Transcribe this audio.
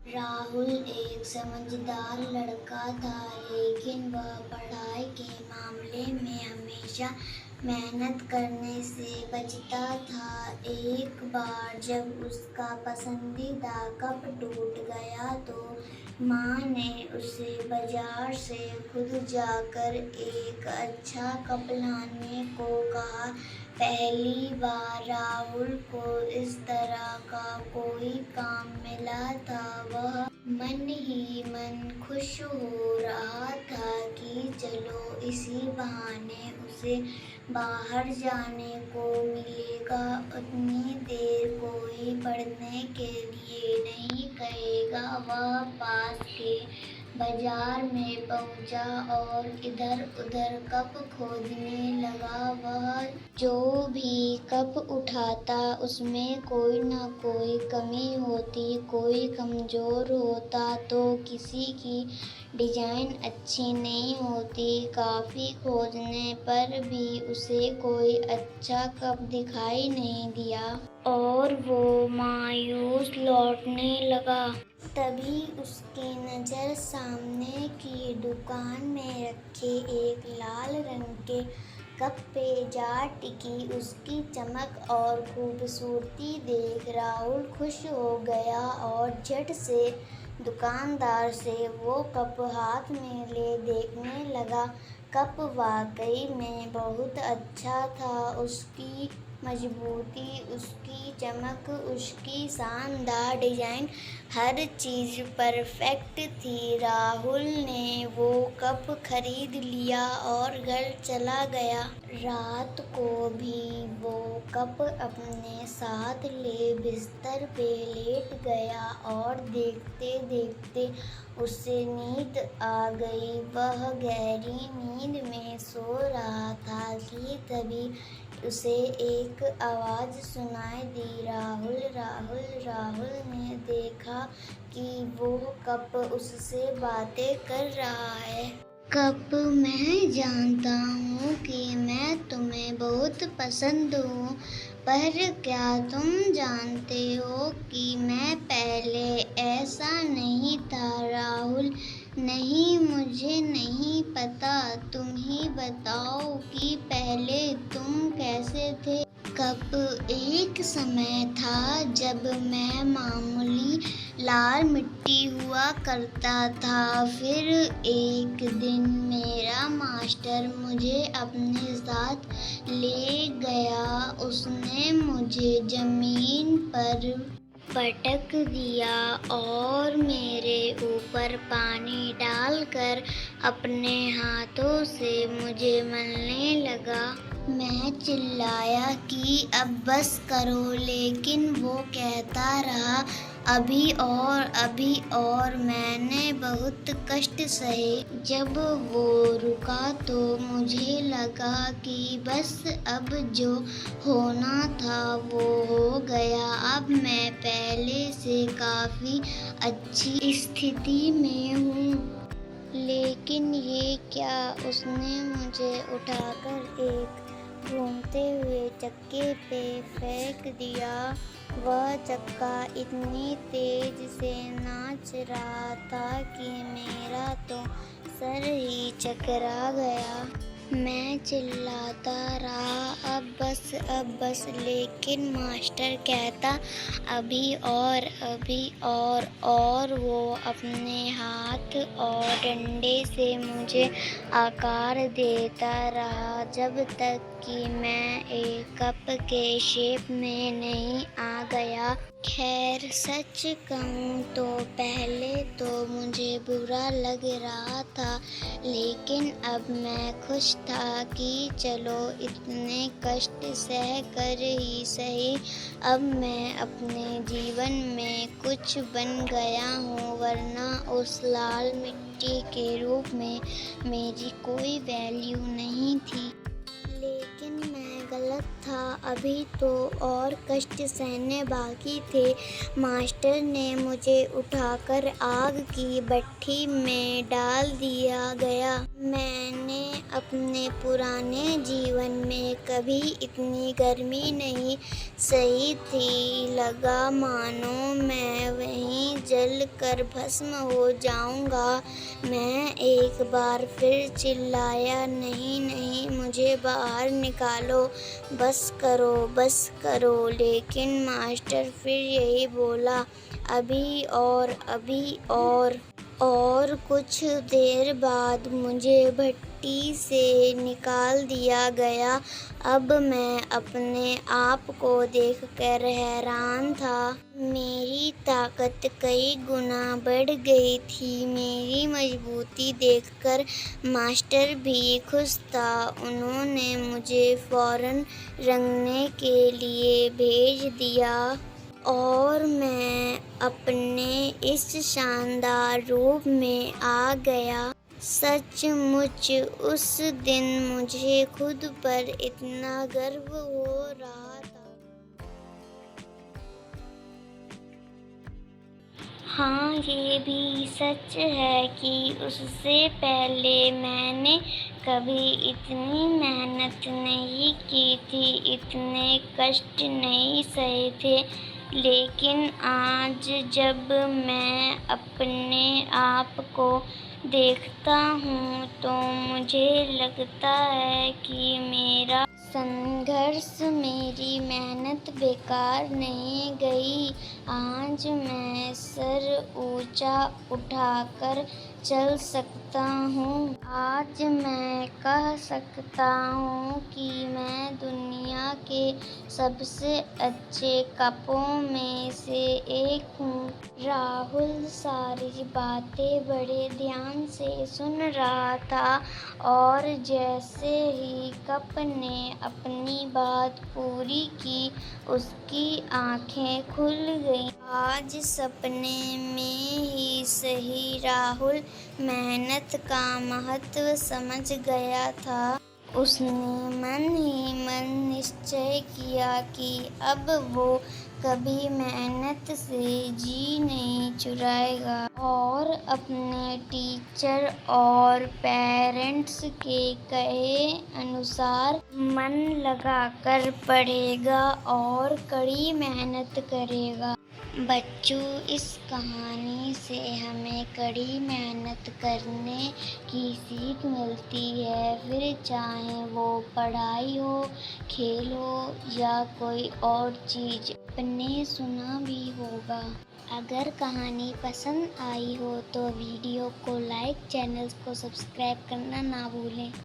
राहुल एक समझदार लड़का था, लेकिन वह पढ़ाई के मामले में हमेशा मेहनत करने से बचता था। एक बार जब उसका पसंदीदा कप टूट गया तो माँ ने उसे बाजार से खुद जाकर एक अच्छा कप लाने को कहा। पहली बार राहुल को इस तरह का कोई काम मिला था। वह मन ही मन खुश हो रहा था कि चलो इसी बहाने उसे बाहर जाने को मिलेगा। उतनी देर कोई पढ़ने के लिए नहीं कहेगा। वह पास के बाजार में पहुंचा और इधर-उधर कप खोजने लगा। वह जो भी कप उठाता उसमें कोई न कोई कमी होती, कोई कमजोर होता तो किसी की डिजाइन अच्छी नहीं होती। काफी खोजने पर भी उसे कोई अच्छा कप दिखाई नहीं दिया और वो मायूस लौटने लगा। तभी उसकी नजर सामने की दुकान में रखे एक लाल रंग के कप पे जा टिकी। उसकी चमक और खूबसूरती देख राहुल खुश हो गया और झट से दुकानदार से वो कप हाथ में ले देखने लगा। कप वाकई में बहुत अच्छा था। उसकी मजबूती, उसकी चमक, उसकी शानदार डिजाइन, हर चीज परफेक्ट थी। राहुल ने वो कप खरीद लिया और घर चला गया। रात को भी वो कप अपने साथ ले बिस्तर पे लेट गया और देखते देखते उसे नींद आ गई। वह गहरी नींद में सो रहा था कि तभी उसे एक आवाज सुनाई दी, राहुल राहुल। राहुल ने देखा कि वो कप उससे बातें कर रहा है। कप, मैं जानता हूँ कि मैं तुम्हें बहुत पसंद हूँ, पर क्या तुम जानते हो कि मैं पहले ऐसा नहीं था। राहुल, नहीं, मुझे नहीं पता। तुम ही बताओ कि पहले तुम कैसे थे। कप, एक समय था जब मैं मामूली लाल मिट्टी हुआ करता था। फिर एक दिन मेरा मास्टर मुझे अपने साथ ले गया। उसने मुझे जमीन पर पटक दिया और मेरे ऊपर पानी डालकर अपने हाथों से मुझे मलने लगा। मैं चिल्लाया कि अब बस करो, लेकिन वो कहता रहा, अभी और अभी और। मैंने बहुत कष्ट सहे। जब वो रुका तो मुझे लगा कि बस अब जो होना था वो हो गया। अब मैं पहले से काफी अच्छी स्थिति में हूँ। लेकिन ये क्या, उसने मुझे उठाकर एक घूमते हुए चक्के पे फेंक दिया। वह चक्का इतनी तेज से नाच रहा था कि मेरा तो सर ही चकरा गया। मैं चिल्लाता रहा, अब बस, लेकिन मास्टर कहता, अभी और अभी और वो अपने हाथ और डंडे से मुझे आकार देता रहा जब तक कि मैं एक कप के शेप में नहीं आ गया। खैर, सच कहूँ तो पहले तो मुझे बुरा लग रहा था, लेकिन अब मैं खुश था कि चलो इतने कष्ट सह कर ही सही, अब मैं अपने जीवन में कुछ बन गया हूँ, वरना उस लाल मिट्टी के रूप में मेरी कोई वैल्यू नहीं थी। लेकिन मैं हालत था, अभी तो और कष्ट सहने बाकी थे। मास्टर ने मुझे उठाकर आग की भट्ठी में डाल दिया गया। मैंने अपने पुराने जीवन में कभी इतनी गर्मी नहीं सही थी। लगा मानो मैं वहीं जल कर भस्म हो जाऊंगा। मैं एक बार फिर चिल्लाया, नहीं नहीं, मुझे बाहर निकालो, बस करो। लेकिन मास्टर फिर यही बोला, अभी और कुछ देर बाद मुझे भट्टी से निकाल दिया गया। अब मैं अपने आप को देखकर हैरान था। मेरी ताकत कई गुना बढ़ गई थी। मेरी मजबूती देखकर मास्टर भी खुश था। उन्होंने मुझे फौरन रंगने के लिए भेज दिया और मैं अपने इस शानदार रूप में आ गया। सचमुच उस दिन मुझे खुद पर इतना गर्व हो रहा था। हाँ, ये भी सच है कि उससे पहले मैंने कभी इतनी मेहनत नहीं की थी, इतने कष्ट नहीं सहे थे। लेकिन आज जब मैं अपने आप को देखता हूँ तो मुझे लगता है कि मेरा संघर्ष, मेरी मेहनत बेकार नहीं गई। आज मैं सर ऊंचा उठाकर चल सकता हूँ। आज मैं कह सकता हूँ कि मैं दुनिया के सबसे अच्छे कपों में से एक हूँ। राहुल सारी बातें बड़े ध्यान से सुन रहा था और जैसे ही कप ने अपनी बात पूरी की, उसकी आंखें खुल गईं। आज सपने में ही सही राहुल मेहनत का महत्व समझ गया था। उसने मन ही मन निश्चय किया कि अब वो कभी मेहनत से जी नहीं चुराएगा और अपने टीचर और पेरेंट्स के कहे अनुसार मन लगाकर पढ़ेगा और कड़ी मेहनत करेगा। बच्चों, इस कहानी से हमें कड़ी मेहनत करने की सीख मिलती है, फिर चाहे वो पढ़ाई हो, खेल हो या कोई और चीज़। आपने सुना भी होगा। अगर कहानी पसंद आई हो तो वीडियो को लाइक, चैनल को सब्सक्राइब करना ना भूलें।